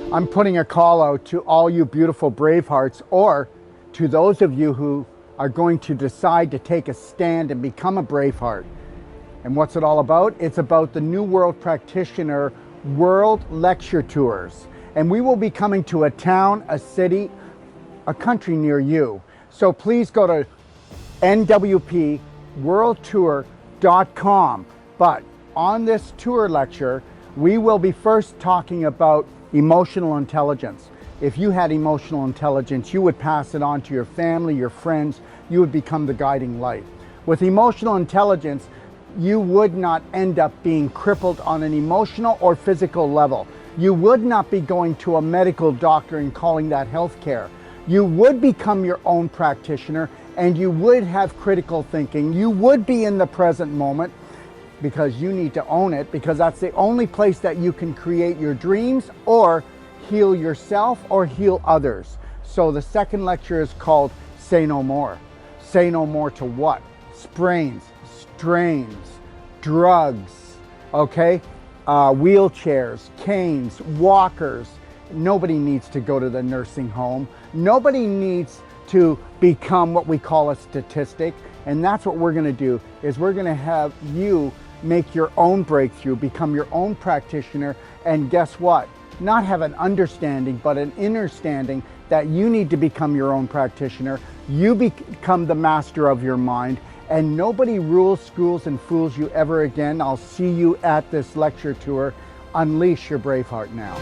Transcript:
I'm putting a call out to all you beautiful Bravehearts, or to those of you who are going to decide to take a stand and become a Braveheart. And what's it all about? It's about the New World Practitioner World Lecture Tours. And we will be coming to a town, a city, a country near you. So please go to nwpworldtour.com. But on this tour lecture, we will be first talking about emotional intelligence. If you had emotional intelligence, you would pass it on to your family, your friends. You would become the guiding light. With emotional intelligence, you would not end up being crippled on an emotional or physical level. You would not be going to a medical doctor and calling that health care. You would become your own practitioner, and you would have critical thinking. You would be in the present moment, because you need to own it, because that's the only place that you can create your dreams or heal yourself or heal others. So the second lecture is called Say No More. Say no more to what? Sprains, strains, drugs, okay? Wheelchairs, canes, walkers. Nobody needs to go to the nursing home. Nobody needs to become what we call a statistic. And that's what we're gonna do, is we're gonna have you make your own breakthrough, become your own practitioner, and guess what? Not have an understanding, but an understanding that you need to become your own practitioner. You become the master of your mind, and nobody rules, schools, and fools you ever again. I'll see you at this lecture tour. Unleash your Braveheart now.